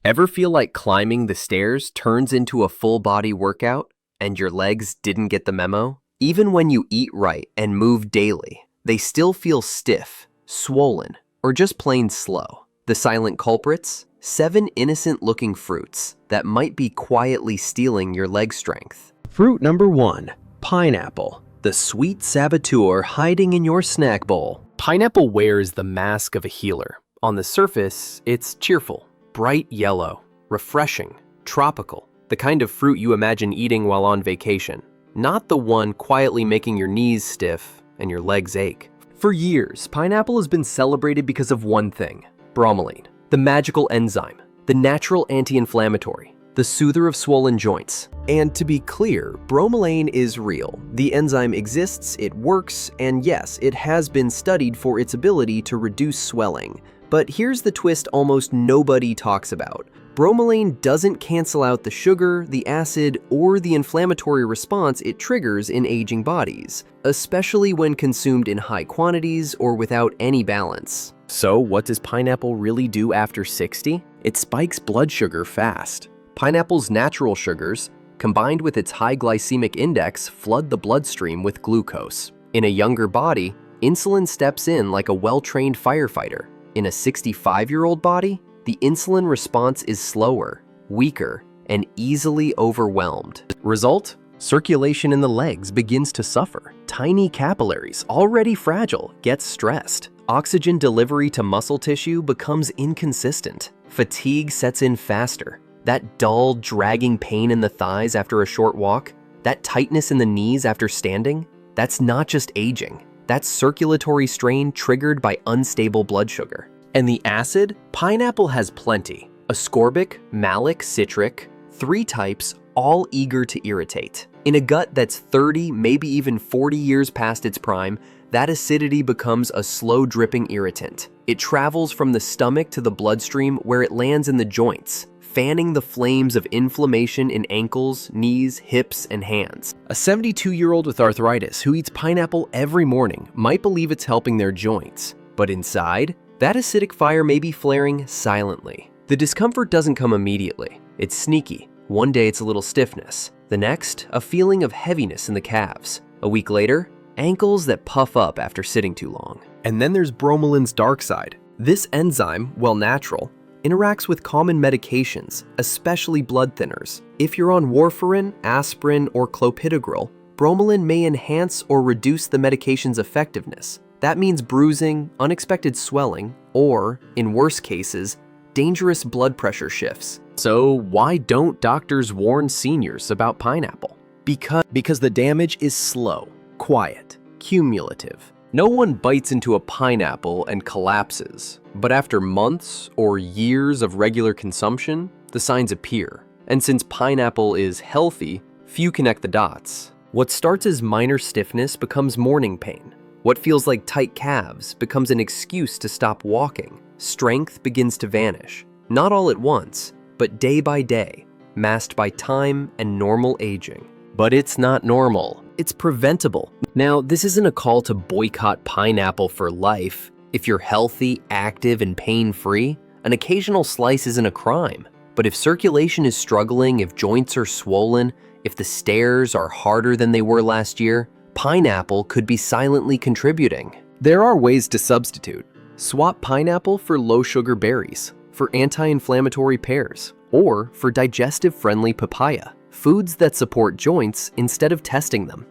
Ever feel like climbing the stairs turns into a full body workout and your legs didn't get the memo? Even when you eat right and move daily, they still feel stiff, swollen, or just plain slow. The silent culprits? 7 innocent-looking fruits that might be quietly stealing your leg strength. Fruit number 1, pineapple. The sweet saboteur hiding in your snack bowl. Pineapple wears the mask of a healer. On the surface, it's cheerful, bright yellow, refreshing, tropical, the kind of fruit you imagine eating while on vacation, not the one quietly making your knees stiff and your legs ache. For years, pineapple has been celebrated because of one thing: bromelain, the magical enzyme, the natural anti-inflammatory, the soother of swollen joints. And to be clear, bromelain is real. The enzyme exists, it works, and yes, it has been studied for its ability to reduce swelling. But here's the twist almost nobody talks about. Bromelain doesn't cancel out the sugar, the acid, or the inflammatory response it triggers in aging bodies, especially when consumed in high quantities or without any balance. So what does pineapple really do after 60? It spikes blood sugar fast. Pineapple's natural sugars, combined with its high glycemic index, flood the bloodstream with glucose. In a younger body, insulin steps in like a well-trained firefighter. In a 65-year-old body, the insulin response is slower, weaker, and easily overwhelmed. Result? Circulation in the legs begins to suffer. Tiny capillaries, already fragile, get stressed. Oxygen delivery to muscle tissue becomes inconsistent. Fatigue sets in faster. That dull, dragging pain in the thighs after a short walk, that tightness in the knees after standing, that's not just aging. That's circulatory strain triggered by unstable blood sugar. And the acid? Pineapple has plenty. Ascorbic, malic, citric, 3 types, all eager to irritate. In a gut that's 30, maybe even 40 years past its prime, that acidity becomes a slow-dripping irritant. It travels from the stomach to the bloodstream where it lands in the joints, fanning the flames of inflammation in ankles, knees, hips, and hands. A 72-year-old with arthritis who eats pineapple every morning might believe it's helping their joints, but inside, that acidic fire may be flaring silently. The discomfort doesn't come immediately. It's sneaky. One day it's a little stiffness. The next, a feeling of heaviness in the calves. A week later, ankles that puff up after sitting too long. And then there's bromelain's dark side. This enzyme, while natural, interacts with common medications, especially blood thinners. If you're on warfarin, aspirin, or clopidogrel, bromelain may enhance or reduce the medication's effectiveness. That means bruising, unexpected swelling, or, in worse cases, dangerous blood pressure shifts. So why don't doctors warn seniors about pineapple? Because the damage is slow, quiet, cumulative. No one bites into a pineapple and collapses, but after months or years of regular consumption, the signs appear. And since pineapple is healthy, few connect the dots. What starts as minor stiffness becomes morning pain. What feels like tight calves becomes an excuse to stop walking. Strength begins to vanish, not all at once, but day by day, masked by time and normal aging. But it's not normal. It's preventable. Now, this isn't a call to boycott pineapple for life. If you're healthy, active, and pain-free, an occasional slice isn't a crime. But if circulation is struggling, if joints are swollen, if the stairs are harder than they were last year, pineapple could be silently contributing. There are ways to substitute. Swap pineapple for low-sugar berries, for anti-inflammatory pears, or for digestive-friendly papaya. Foods that support joints instead of testing them.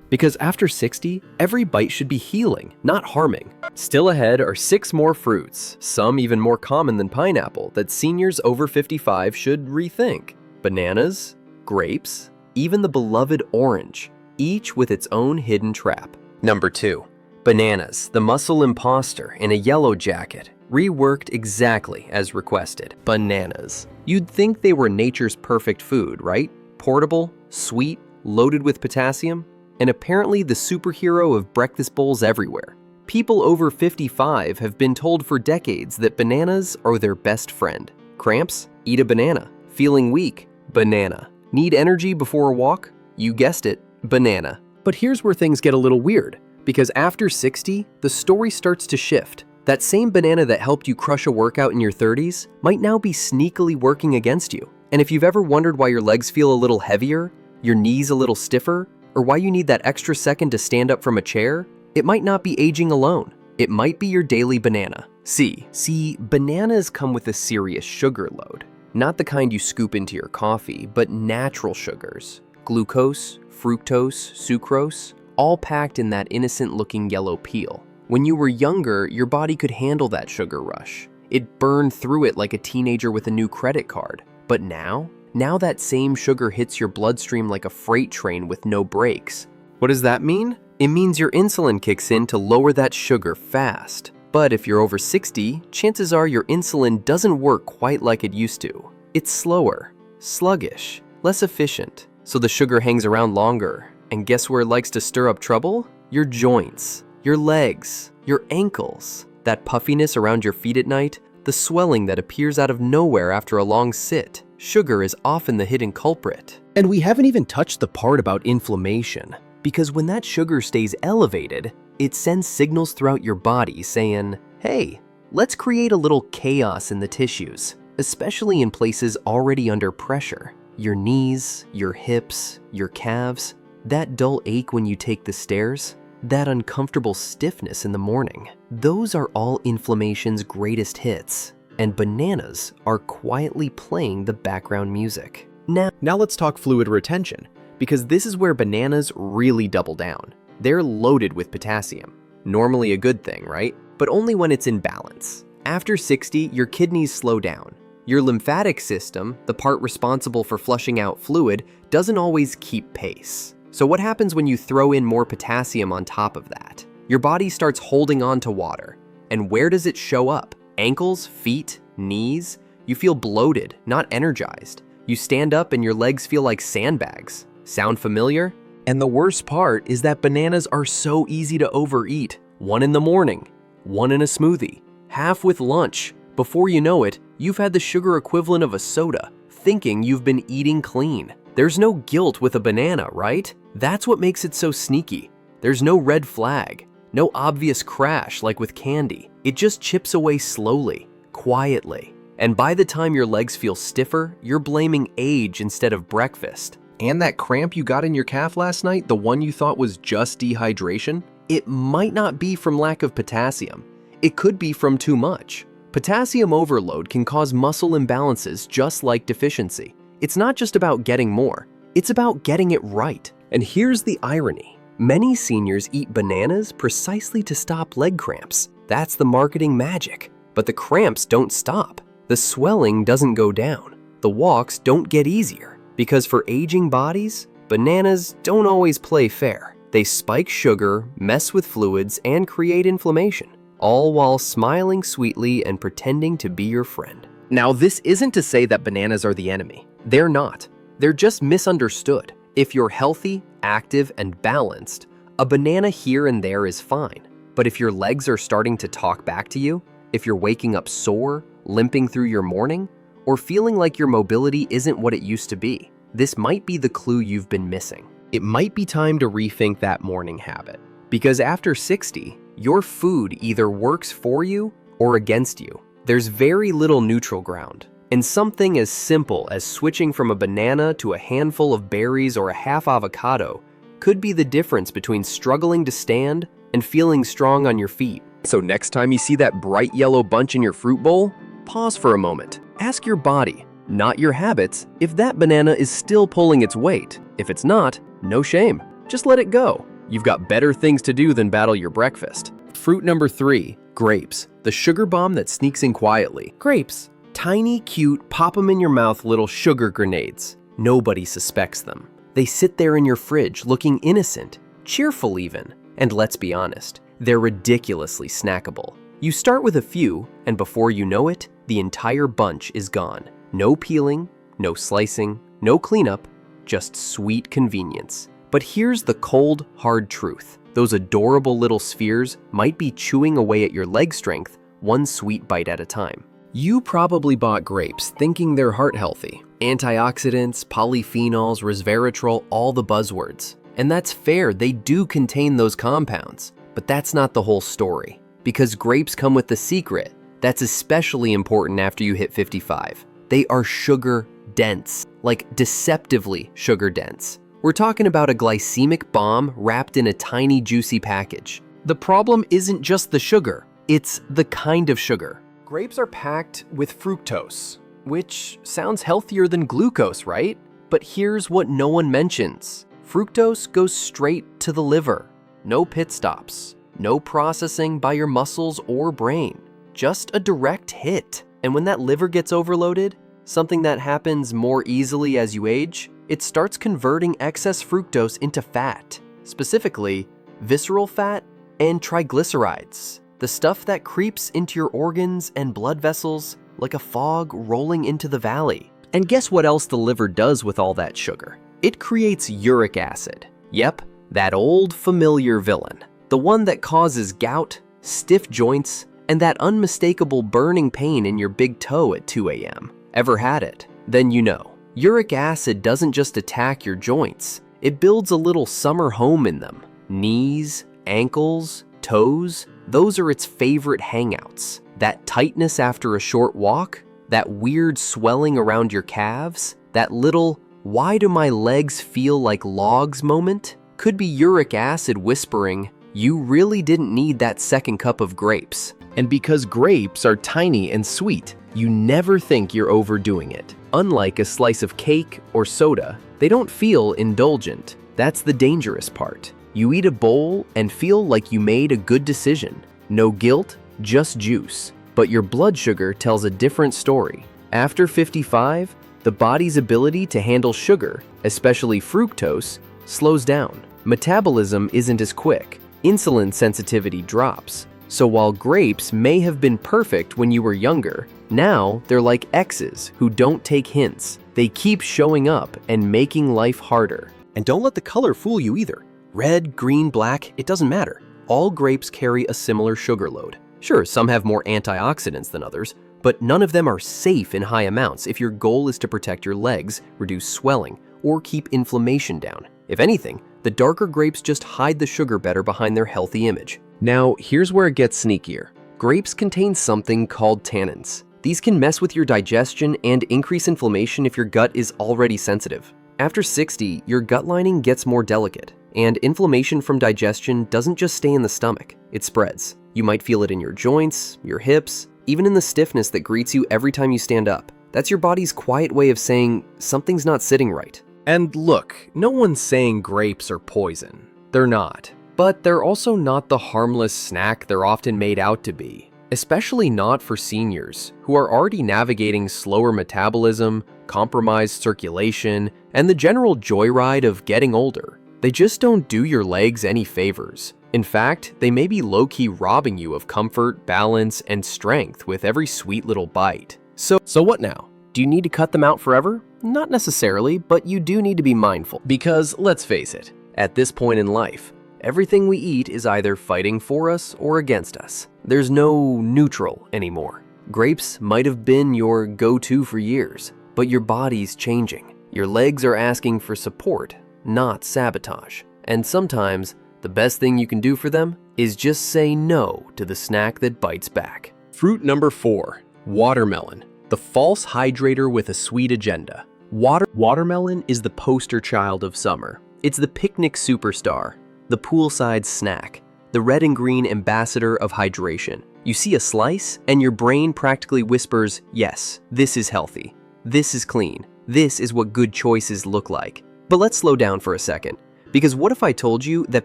Because after 60, every bite should be healing, not harming. Still ahead are 6 more fruits, some even more common than pineapple, that seniors over 55 should rethink. Bananas, grapes, even the beloved orange, each with its own hidden trap. Number 2, bananas, the muscle imposter in a yellow jacket, reworked exactly as requested. Bananas. You'd think they were nature's perfect food, right? Portable, sweet, loaded with potassium, and apparently the superhero of breakfast bowls everywhere. People over 55 have been told for decades that bananas are their best friend. Cramps? Eat a banana. Feeling weak? Banana. Need energy before a walk? You guessed it, banana. But here's where things get a little weird, because after 60, the story starts to shift. That same banana that helped you crush a workout in your 30s might now be sneakily working against you. And if you've ever wondered why your legs feel a little heavier, your knees a little stiffer, or why you need that extra second to stand up from a chair, it might not be aging alone. It might be your daily banana. See, bananas come with a serious sugar load. Not the kind you scoop into your coffee, but natural sugars. Glucose, fructose, sucrose, all packed in that innocent-looking yellow peel. When you were younger, your body could handle that sugar rush. It burned through it like a teenager with a new credit card. But now that same sugar hits your bloodstream like a freight train with no brakes. What does that mean? It means your insulin kicks in to lower that sugar fast. But if you're over 60, chances are your insulin doesn't work quite like it used to. It's slower, sluggish, less efficient, so the sugar hangs around longer. And guess where it likes to stir up trouble? Your joints, your legs, your ankles, that puffiness around your feet at night, the swelling that appears out of nowhere after a long sit. Sugar is often the hidden culprit. And we haven't even touched the part about inflammation. Because when that sugar stays elevated, it sends signals throughout your body saying, hey, let's create a little chaos in the tissues, especially in places already under pressure. Your knees, your hips, your calves, that dull ache when you take the stairs, that uncomfortable stiffness in the morning. Those are all inflammation's greatest hits, and bananas are quietly playing the background music. Now let's talk fluid retention, because this is where bananas really double down. They're loaded with potassium. Normally a good thing, right? But only when it's in balance. After 60, your kidneys slow down. Your lymphatic system, the part responsible for flushing out fluid, doesn't always keep pace. So what happens when you throw in more potassium on top of that? Your body starts holding on to water. And where does it show up? Ankles, feet, knees? You feel bloated, not energized. You stand up and your legs feel like sandbags. Sound familiar? And the worst part is that bananas are so easy to overeat. One in the morning, one in a smoothie, half with lunch. Before you know it, you've had the sugar equivalent of a soda, thinking you've been eating clean. There's no guilt with a banana, right? That's what makes it so sneaky. There's no red flag, no obvious crash like with candy. It just chips away slowly, quietly. And by the time your legs feel stiffer, you're blaming age instead of breakfast. And that cramp you got in your calf last night, the one you thought was just dehydration, it might not be from lack of potassium. It could be from too much. Potassium overload can cause muscle imbalances just like deficiency. It's not just about getting more, it's about getting it right. And here's the irony. Many seniors eat bananas precisely to stop leg cramps. That's the marketing magic. But the cramps don't stop. The swelling doesn't go down. The walks don't get easier. Because for aging bodies, bananas don't always play fair. They spike sugar, mess with fluids, and create inflammation, all while smiling sweetly and pretending to be your friend. Now, this isn't to say that bananas are the enemy. They're not. They're just misunderstood. If you're healthy, active, and balanced, a banana here and there is fine. But if your legs are starting to talk back to you, if you're waking up sore, limping through your morning, or feeling like your mobility isn't what it used to be, this might be the clue you've been missing. It might be time to rethink that morning habit. Because after 60, your food either works for you or against you. There's very little neutral ground. And something as simple as switching from a banana to a handful of berries or a half avocado could be the difference between struggling to stand and feeling strong on your feet. So next time you see that bright yellow bunch in your fruit bowl, pause for a moment. Ask your body, not your habits, if that banana is still pulling its weight. If it's not, no shame. Just let it go. You've got better things to do than battle your breakfast. Fruit number 3, grapes. The sugar bomb that sneaks in quietly. Grapes. Tiny, cute, pop them in your mouth little sugar grenades. Nobody suspects them. They sit there in your fridge looking innocent, cheerful even. And let's be honest, they're ridiculously snackable. You start with a few, and before you know it, the entire bunch is gone. No peeling, no slicing, no cleanup, just sweet convenience. But here's the cold, hard truth. Those adorable little spheres might be chewing away at your leg strength, one sweet bite at a time. You probably bought grapes thinking they're heart healthy. Antioxidants, polyphenols, resveratrol, all the buzzwords. And that's fair, they do contain those compounds. But that's not the whole story. because grapes come with the secret that's especially important after you hit 55. They are sugar dense, like deceptively sugar dense. We're talking about a glycemic bomb wrapped in a tiny juicy package. The problem isn't just the sugar, it's the kind of sugar. Grapes are packed with fructose, which sounds healthier than glucose, right? But here's what no one mentions. Fructose goes straight to the liver. No pit stops, no processing by your muscles or brain, just a direct hit. And when that liver gets overloaded, something that happens more easily as you age, it starts converting excess fructose into fat, specifically visceral fat and triglycerides, the stuff that creeps into your organs and blood vessels like a fog rolling into the valley. And guess what else the liver does with all that sugar? It creates uric acid. Yep, that old familiar villain. The one that causes gout, stiff joints, and that unmistakable burning pain in your big toe at 2 a.m. Ever had it? Then you know. Uric acid doesn't just attack your joints, it builds a little summer home in them. Knees, ankles, toes, those are its favorite hangouts. That tightness after a short walk, that weird swelling around your calves, that little, why do my legs feel like logs moment, could be uric acid whispering, you really didn't need that second cup of grapes. And because grapes are tiny and sweet, you never think you're overdoing it. Unlike a slice of cake or soda, they don't feel indulgent. That's the dangerous part. You eat a bowl and feel like you made a good decision. No guilt, just juice. But your blood sugar tells a different story. After 55, the body's ability to handle sugar, especially fructose, slows down. Metabolism isn't as quick. Insulin sensitivity drops. So while grapes may have been perfect when you were younger, now they're like exes who don't take hints. They keep showing up and making life harder. And don't let the color fool you either. Red, green, black, it doesn't matter. All grapes carry a similar sugar load. Sure, some have more antioxidants than others, but none of them are safe in high amounts if your goal is to protect your legs, reduce swelling, or keep inflammation down. If anything, the darker grapes just hide the sugar better behind their healthy image. Now, here's where it gets sneakier. Grapes contain something called tannins. These can mess with your digestion and increase inflammation if your gut is already sensitive. After 60, your gut lining gets more delicate, and inflammation from digestion doesn't just stay in the stomach, it spreads. You might feel it in your joints, your hips, even in the stiffness that greets you every time you stand up. That's your body's quiet way of saying something's not sitting right. And look, no one's saying grapes are poison. They're not. But they're also not the harmless snack they're often made out to be, especially not for seniors who are already navigating slower metabolism, compromised circulation, and the general joyride of getting older. They just don't do your legs any favors. In fact, they may be low-key robbing you of comfort, balance, and strength with every sweet little bite. So what now? Do you need to cut them out forever? Not necessarily, but you do need to be mindful. Because let's face it, at this point in life, everything we eat is either fighting for us or against us. There's no neutral anymore. Grapes might have been your go-to for years, but your body's changing. Your legs are asking for support, not sabotage. And sometimes, the best thing you can do for them is just say no to the snack that bites back. Fruit number 4, watermelon, the false hydrator with a sweet agenda. Watermelon is the poster child of summer. It's the picnic superstar, the poolside snack, the red and green ambassador of hydration. You see a slice, and your brain practically whispers, yes, this is healthy. This is clean. This is what good choices look like. But let's slow down for a second. Because what if I told you that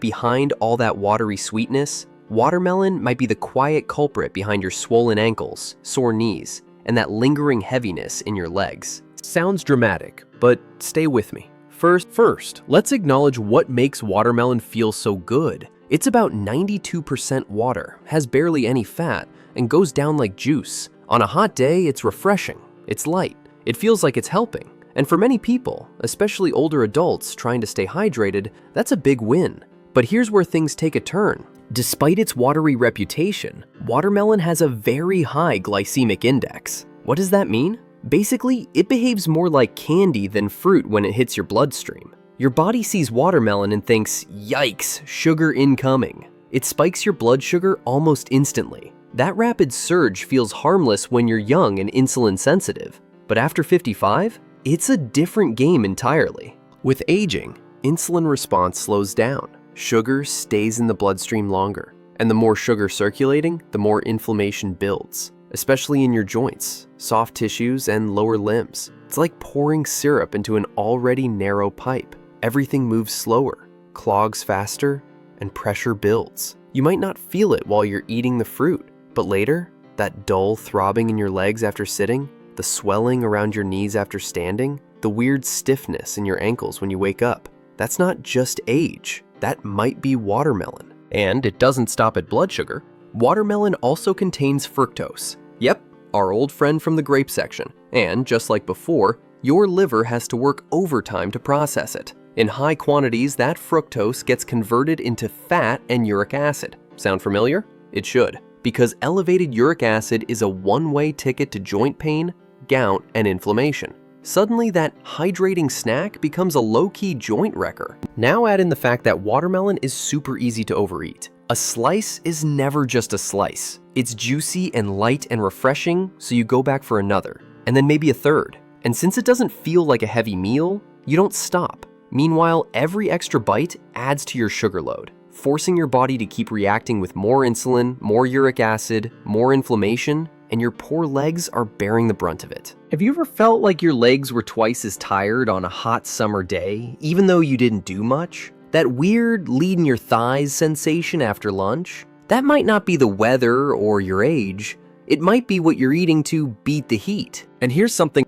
behind all that watery sweetness, watermelon might be the quiet culprit behind your swollen ankles, sore knees, and that lingering heaviness in your legs? Sounds dramatic, but stay with me. First, let's acknowledge what makes watermelon feel so good. It's about 92% water, has barely any fat, and goes down like juice. On a hot day, it's refreshing. It's light. It feels like it's helping. And for many people, especially older adults trying to stay hydrated, that's a big win. But here's where things take a turn. Despite its watery reputation, watermelon has a very high glycemic index. What does that mean? Basically, it behaves more like candy than fruit when it hits your bloodstream. Your body sees watermelon and thinks, yikes, sugar incoming. It spikes your blood sugar almost instantly. That rapid surge feels harmless when you're young and insulin sensitive, but after 55, it's a different game entirely. With aging, insulin response slows down. Sugar stays in the bloodstream longer, and the more sugar circulating, the more inflammation builds, especially in your joints, soft tissues, and lower limbs. It's like pouring syrup into an already narrow pipe. Everything moves slower, clogs faster, and pressure builds. You might not feel it while you're eating the fruit, but later, that dull throbbing in your legs after sitting, the swelling around your knees after standing, the weird stiffness in your ankles when you wake up, that's not just age. That might be watermelon. And it doesn't stop at blood sugar. Watermelon also contains fructose. Yep, our old friend from the grape section. And just like before, your liver has to work overtime to process it. In high quantities, that fructose gets converted into fat and uric acid. Sound familiar? It should, because elevated uric acid is a one-way ticket to joint pain, gout, and inflammation. Suddenly, that hydrating snack becomes a low-key joint wrecker. Now add in the fact that watermelon is super easy to overeat. A slice is never just a slice. It's juicy and light and refreshing, so you go back for another, and then maybe a third. And since it doesn't feel like a heavy meal, you don't stop. Meanwhile, every extra bite adds to your sugar load, forcing your body to keep reacting with more insulin, more uric acid, more inflammation, and your poor legs are bearing the brunt of it. Have you ever felt like your legs were twice as tired on a hot summer day, even though you didn't do much? That weird lead in your thighs sensation after lunch? That might not be the weather or your age. It might be what you're eating to beat the heat. And here's something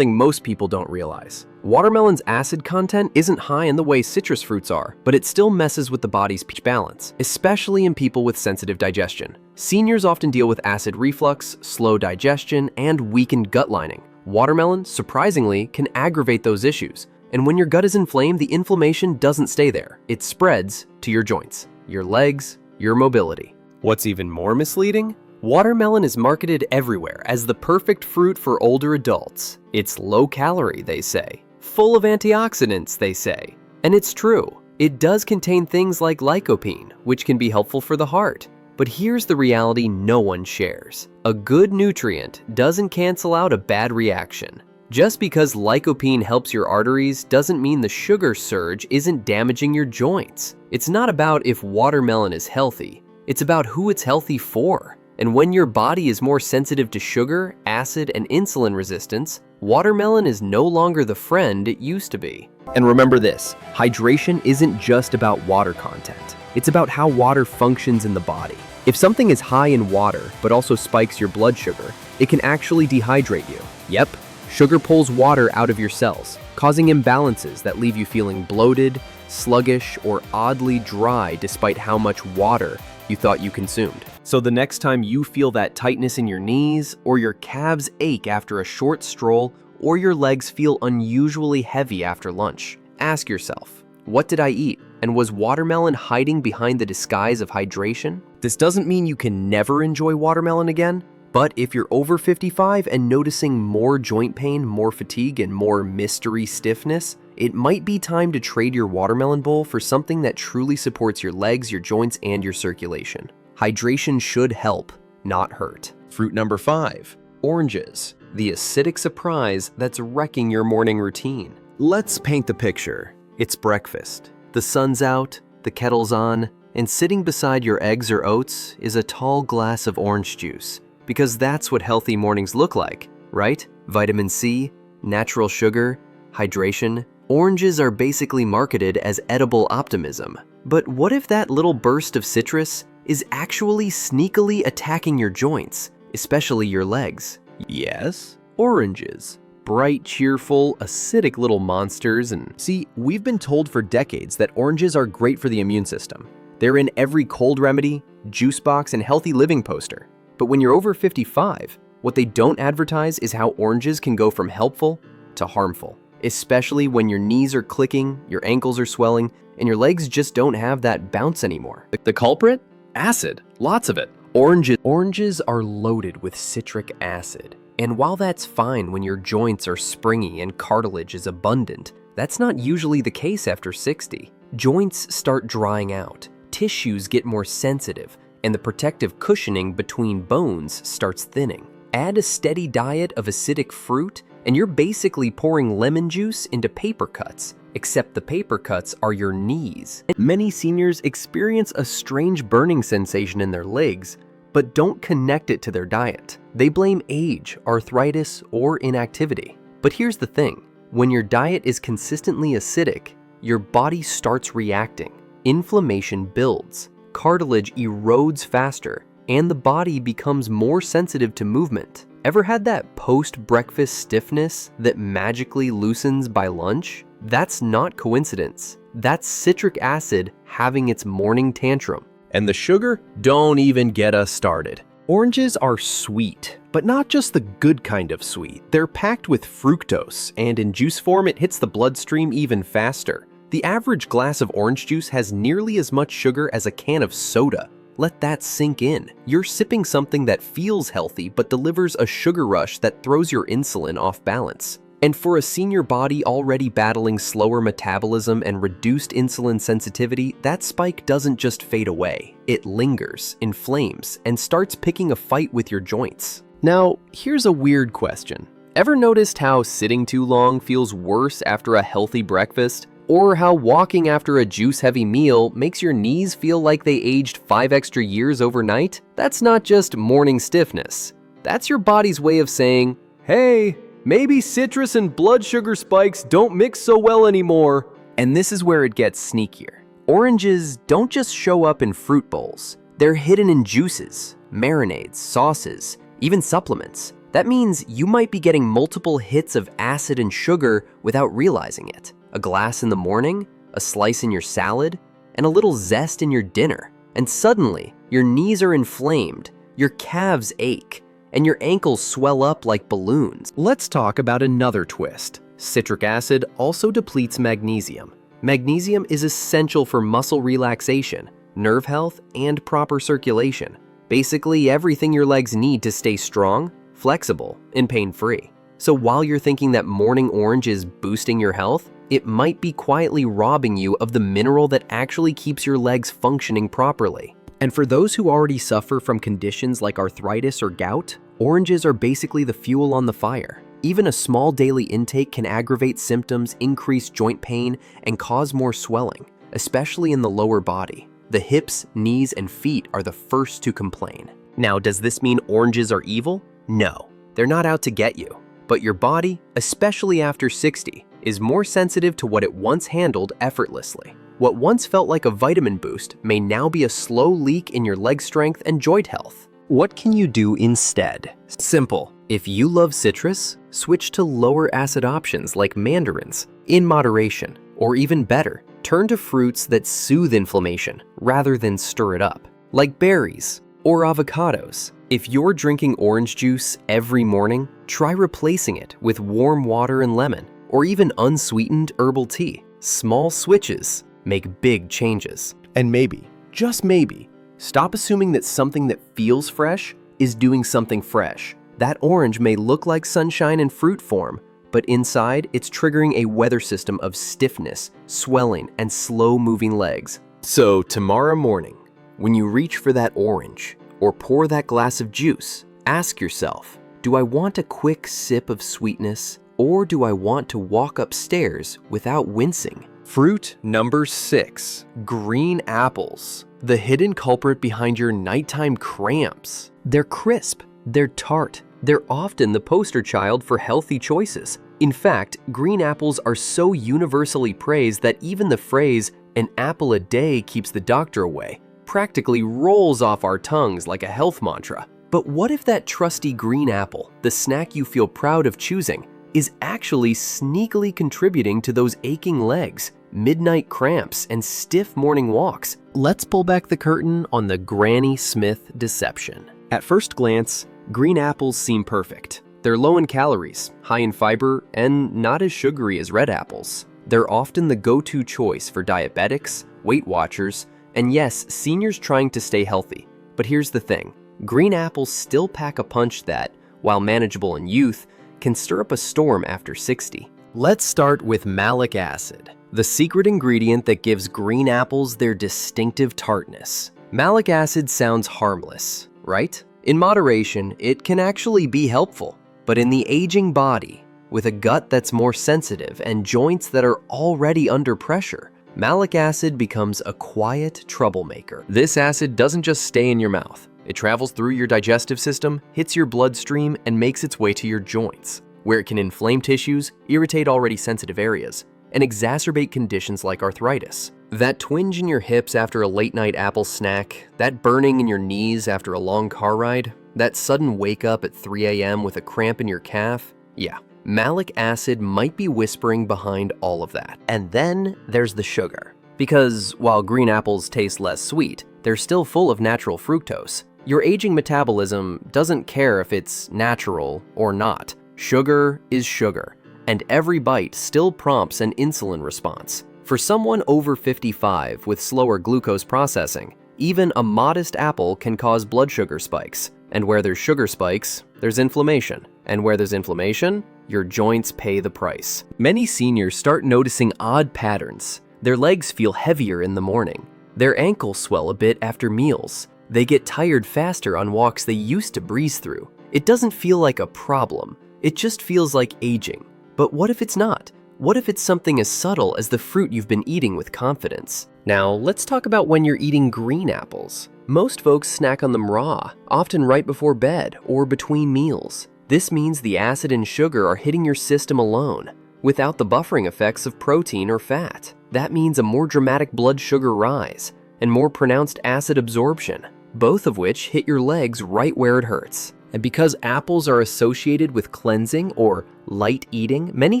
most people don't realize. Watermelon's acid content isn't high in the way citrus fruits are, but it still messes with the body's pH balance, especially in people with sensitive digestion. Seniors often deal with acid reflux, slow digestion, and weakened gut lining. Watermelon, surprisingly, can aggravate those issues. And when your gut is inflamed, the inflammation doesn't stay there. It spreads to your joints, your legs, your mobility. What's even more misleading? Watermelon is marketed everywhere as the perfect fruit for older adults. It's low calorie, they say. Full of antioxidants, they say. And it's true. It does contain things like lycopene, which can be helpful for the heart. But here's the reality no one shares. A good nutrient doesn't cancel out a bad reaction. Just because lycopene helps your arteries doesn't mean the sugar surge isn't damaging your joints. It's not about if watermelon is healthy. It's about who it's healthy for. And when your body is more sensitive to sugar, acid, and insulin resistance, watermelon is no longer the friend it used to be. And remember this, hydration isn't just about water content. It's about how water functions in the body. If something is high in water, but also spikes your blood sugar, it can actually dehydrate you. Yep, sugar pulls water out of your cells, causing imbalances that leave you feeling bloated, sluggish, or oddly dry despite how much water you thought you consumed. So the next time you feel that tightness in your knees, or your calves ache after a short stroll, or your legs feel unusually heavy after lunch, ask yourself, what did I eat? And was watermelon hiding behind the disguise of hydration? This doesn't mean you can never enjoy watermelon again, but if you're over 55 and noticing more joint pain, more fatigue, and more mystery stiffness, it might be time to trade your watermelon bowl for something that truly supports your legs, your joints, and your circulation. Hydration should help, not hurt. Fruit number 5, oranges. The acidic surprise that's wrecking your morning routine. Let's paint the picture. It's breakfast. The sun's out, the kettle's on, and sitting beside your eggs or oats is a tall glass of orange juice. Because that's what healthy mornings look like, right? Vitamin C, natural sugar, hydration. Oranges are basically marketed as edible optimism. But what if that little burst of citrus is actually sneakily attacking your joints, especially your legs? Yes, oranges. Bright, cheerful, acidic little monsters. And see, we've been told for decades that oranges are great for the immune system. They're in every cold remedy, juice box, and healthy living poster. But when you're over 55, what they don't advertise is how oranges can go from helpful to harmful, especially when your knees are clicking, your ankles are swelling, and your legs just don't have that bounce anymore. The culprit? Acid. Lots of it. Oranges are loaded with citric acid. And while that's fine when your joints are springy and cartilage is abundant, that's not usually the case after 60. Joints start drying out, tissues get more sensitive, and the protective cushioning between bones starts thinning. Add a steady diet of acidic fruit, and you're basically pouring lemon juice into paper cuts, except the paper cuts are your knees. Many seniors experience a strange burning sensation in their legs, but don't connect it to their diet. They blame age, arthritis, or inactivity. But here's the thing, when your diet is consistently acidic, your body starts reacting. Inflammation builds, cartilage erodes faster, and the body becomes more sensitive to movement. Ever had that post-breakfast stiffness that magically loosens by lunch? That's not coincidence. That's citric acid having its morning tantrum. And the sugar? Don't even get us started. Oranges are sweet, but not just the good kind of sweet. They're packed with fructose, and in juice form it hits the bloodstream even faster. The average glass of orange juice has nearly as much sugar as a can of soda. Let that sink in. You're sipping something that feels healthy but delivers a sugar rush that throws your insulin off balance. And for a senior body already battling slower metabolism and reduced insulin sensitivity, that spike doesn't just fade away. It lingers, inflames, and starts picking a fight with your joints. Now, here's a weird question. Ever noticed how sitting too long feels worse after a healthy breakfast? Or how walking after a juice-heavy meal makes your knees feel like they aged 5 extra years overnight? That's not just morning stiffness. That's your body's way of saying, hey, maybe citrus and blood sugar spikes don't mix so well anymore. And this is where it gets sneakier. Oranges don't just show up in fruit bowls. They're hidden in juices, marinades, sauces, even supplements. That means you might be getting multiple hits of acid and sugar without realizing it. A glass in the morning, a slice in your salad, and a little zest in your dinner. And suddenly, your knees are inflamed, your calves ache, and your ankles swell up like balloons. Let's talk about another twist. Citric acid also depletes magnesium. Magnesium is essential for muscle relaxation, nerve health, and proper circulation. Basically everything your legs need to stay strong, flexible, and pain-free. So while you're thinking that morning orange is boosting your health, it might be quietly robbing you of the mineral that actually keeps your legs functioning properly. And for those who already suffer from conditions like arthritis or gout, oranges are basically the fuel on the fire. Even a small daily intake can aggravate symptoms, increase joint pain, and cause more swelling, especially in the lower body. The hips, knees, and feet are the first to complain. Now, does this mean oranges are evil? No, they're not out to get you. But your body, especially after 60, is more sensitive to what it once handled effortlessly. What once felt like a vitamin boost may now be a slow leak in your leg strength and joint health. What can you do instead? Simple. If you love citrus, switch to lower acid options like mandarins, in moderation, or even better, turn to fruits that soothe inflammation rather than stir it up, like berries or avocados. If you're drinking orange juice every morning, try replacing it with warm water and lemon, or even unsweetened herbal tea. Small switches make big changes. And maybe, just maybe, stop assuming that something that feels fresh is doing something fresh. That orange may look like sunshine in fruit form, but inside it's triggering a weather system of stiffness, swelling, and slow-moving legs. So tomorrow morning, when you reach for that orange or pour that glass of juice, ask yourself, do I want a quick sip of sweetness, or do I want to walk upstairs without wincing? Fruit number 6, green apples. The hidden culprit behind your nighttime cramps. They're crisp, they're tart, they're often the poster child for healthy choices. In fact, green apples are so universally praised that even the phrase, "an apple a day keeps the doctor away," practically rolls off our tongues like a health mantra. But what if that trusty green apple, the snack you feel proud of choosing, is actually sneakily contributing to those aching legs, midnight cramps, and stiff morning walks? Let's pull back the curtain on the Granny Smith deception. At first glance, green apples seem perfect. They're low in calories, high in fiber, and not as sugary as red apples. They're often the go-to choice for diabetics, Weight Watchers, and yes, seniors trying to stay healthy. But here's the thing, green apples still pack a punch that, while manageable in youth, can stir up a storm after 60. Let's start with malic acid. the secret ingredient that gives green apples their distinctive tartness. Malic acid sounds harmless, right? In moderation, it can actually be helpful. But in the aging body, with a gut that's more sensitive and joints that are already under pressure, malic acid becomes a quiet troublemaker. This acid doesn't just stay in your mouth. It travels through your digestive system, hits your bloodstream, and makes its way to your joints, where it can inflame tissues, irritate already sensitive areas, and exacerbate conditions like arthritis. That twinge in your hips after a late-night apple snack, that burning in your knees after a long car ride, that sudden wake up at 3 a.m. with a cramp in your calf, yeah, malic acid might be whispering behind all of that. And then there's the sugar. Because while green apples taste less sweet, they're still full of natural fructose. Your aging metabolism doesn't care if it's natural or not. Sugar is sugar, and every bite still prompts an insulin response. For someone over 55 with slower glucose processing, even a modest apple can cause blood sugar spikes. And where there's sugar spikes, there's inflammation. And where there's inflammation, your joints pay the price. Many seniors start noticing odd patterns. Their legs feel heavier in the morning. Their ankles swell a bit after meals. They get tired faster on walks they used to breeze through. It doesn't feel like a problem. It just feels like aging. But what if it's not? What if it's something as subtle as the fruit you've been eating with confidence? Now, let's talk about when you're eating green apples. Most folks snack on them raw, often right before bed or between meals. This means the acid and sugar are hitting your system alone, without the buffering effects of protein or fat. That means a more dramatic blood sugar rise and more pronounced acid absorption, both of which hit your legs right where it hurts. And because apples are associated with cleansing or light eating, many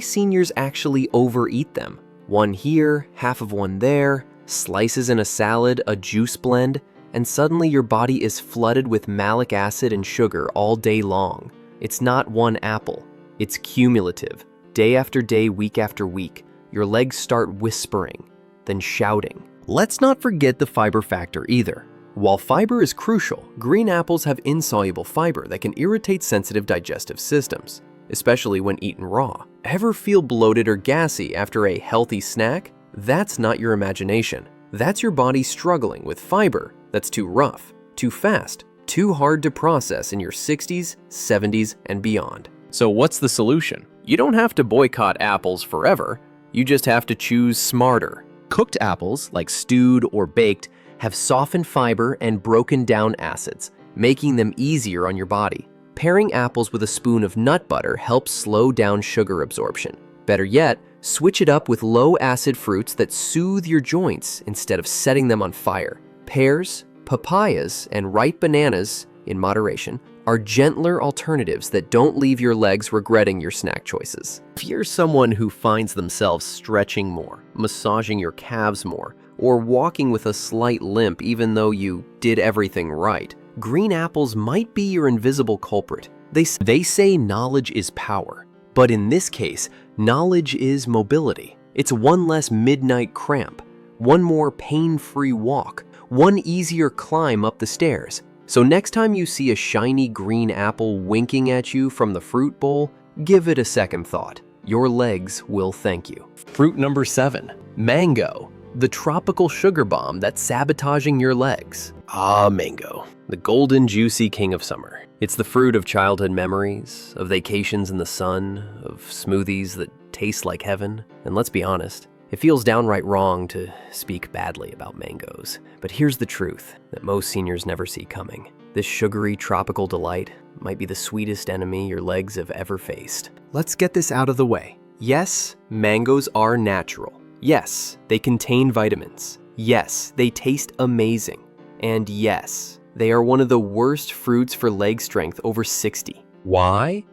seniors actually overeat them. One here, half of one there, slices in a salad, a juice blend, and suddenly your body is flooded with malic acid and sugar all day long. It's not one apple, it's cumulative. Day after day, week after week, your legs start whispering, then shouting. Let's not forget the fiber factor either. While fiber is crucial, green apples have insoluble fiber that can irritate sensitive digestive systems, especially when eaten raw. Ever feel bloated or gassy after a healthy snack? That's not your imagination. That's your body struggling with fiber that's too rough, too fast, too hard to process in your 60s, 70s, and beyond. So what's the solution? You don't have to boycott apples forever. You just have to choose smarter. Cooked apples, like stewed or baked, have softened fiber and broken down acids, making them easier on your body. Pairing apples with a spoon of nut butter helps slow down sugar absorption. Better yet, switch it up with low-acid fruits that soothe your joints instead of setting them on fire. Pears, papayas, and ripe bananas, in moderation, are gentler alternatives that don't leave your legs regretting your snack choices. If you're someone who finds themselves stretching more, massaging your calves more, or walking with a slight limp even though you did everything right, green apples might be your invisible culprit. They say knowledge is power, but in this case, knowledge is mobility. It's one less midnight cramp, one more pain-free walk, one easier climb up the stairs. So next time you see a shiny green apple winking at you from the fruit bowl, give it a second thought. Your legs will thank you. Fruit number 7, mango. The tropical sugar bomb that's sabotaging your legs. Ah, mango, the golden juicy king of summer. It's the fruit of childhood memories, of vacations in the sun, of smoothies that taste like heaven. And let's be honest, it feels downright wrong to speak badly about mangoes. But here's the truth that most seniors never see coming. This sugary tropical delight might be the sweetest enemy your legs have ever faced. Let's get this out of the way. Yes, mangoes are natural. Yes, they contain vitamins. Yes, they taste amazing. And yes, they are one of the worst fruits for leg strength over 60. Why?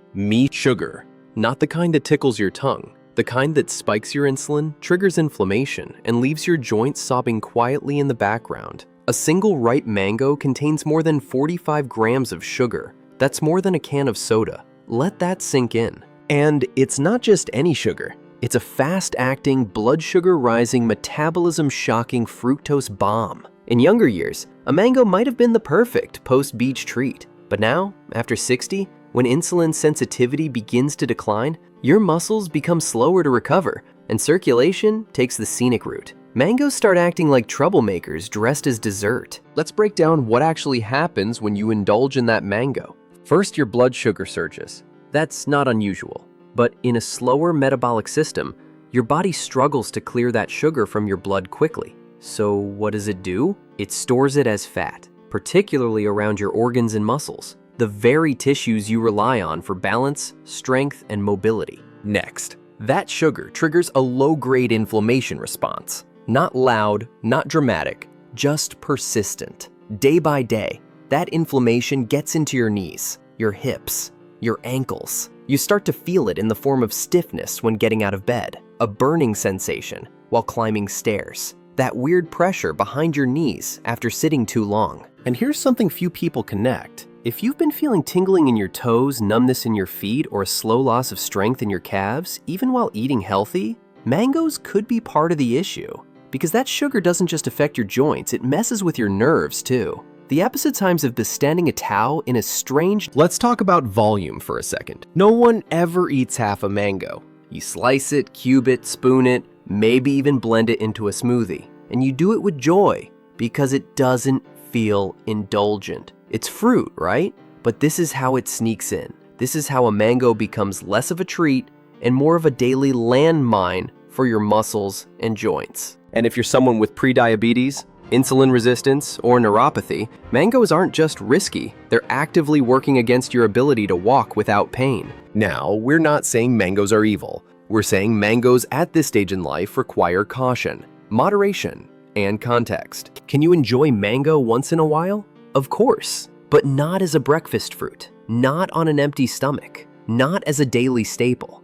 Sugar. Not the kind that tickles your tongue. The kind that spikes your insulin, triggers inflammation, and leaves your joints sobbing quietly in the background. A single ripe mango contains more than 45 grams of sugar. That's more than a can of soda. Let that sink in. And it's not just any sugar. It's a fast-acting, blood sugar-rising, metabolism-shocking fructose bomb. In younger years, a mango might have been the perfect post-beach treat. But now, after 60, when insulin sensitivity begins to decline, your muscles become slower to recover, and circulation takes the scenic route. Mangoes start acting like troublemakers dressed as dessert. Let's break down what actually happens when you indulge in that mango. First, your blood sugar surges. That's not unusual, but in a slower metabolic system, your body struggles to clear that sugar from your blood quickly. So what does it do? It stores it as fat, particularly around your organs and muscles, the very tissues you rely on for balance, strength, and mobility. Next, that sugar triggers a low-grade inflammation response. Not loud, not dramatic, just persistent. Day by day, that inflammation gets into your knees, your hips, your ankles. You start to feel it in the form of stiffness when getting out of bed, a burning sensation while climbing stairs, that weird pressure behind your knees after sitting too long. And here's something few people connect. If you've been feeling tingling in your toes, numbness in your feet, or a slow loss of strength in your calves, even while eating healthy, mangoes could be part of the issue. Because that sugar doesn't just affect your joints, it messes with your nerves too. The opposite times of bestanding a Tao in a strange... Let's talk about volume for a second. No one ever eats half a mango. You slice it, cube it, spoon it, maybe even blend it into a smoothie. And you do it with joy, because it doesn't feel indulgent. It's fruit, right? But this is how it sneaks in. This is how a mango becomes less of a treat and more of a daily landmine for your muscles and joints. And if you're someone with prediabetes, insulin resistance, or neuropathy, mangoes aren't just risky, they're actively working against your ability to walk without pain. Now, we're not saying mangoes are evil. We're saying mangoes at this stage in life require caution, moderation, and context. Can you enjoy mango once in a while? Of course, but not as a breakfast fruit, not on an empty stomach, not as a daily staple.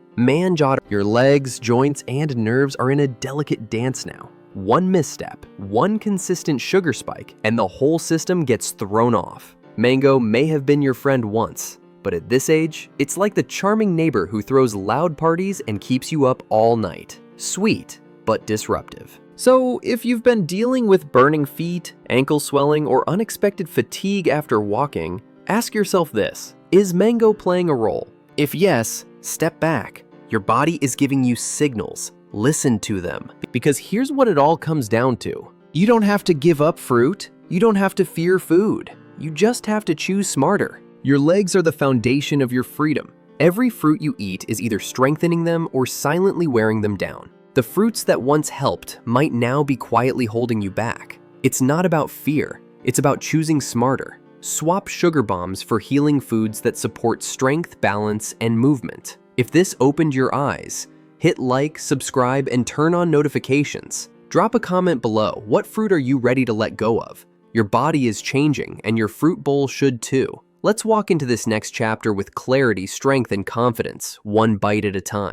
Your legs, joints, and nerves are in a delicate dance now. One misstep, one consistent sugar spike, and the whole system gets thrown off. Mango may have been your friend once, but at this age, it's like the charming neighbor who throws loud parties and keeps you up all night. Sweet, but disruptive. So if you've been dealing with burning feet, ankle swelling, or unexpected fatigue after walking, ask yourself this: is mango playing a role? If yes, step back. Your body is giving you signals. Listen to them. Because here's what it all comes down to. You don't have to give up fruit. You don't have to fear food. You just have to choose smarter. Your legs are the foundation of your freedom. Every fruit you eat is either strengthening them or silently wearing them down. The fruits that once helped might now be quietly holding you back. It's not about fear. It's about choosing smarter. Swap sugar bombs for healing foods that support strength, balance, and movement. If this opened your eyes, hit like, subscribe, and turn on notifications. Drop a comment below. What fruit are you ready to let go of? Your body is changing, and your fruit bowl should too. Let's walk into this next chapter with clarity, strength, and confidence, one bite at a time.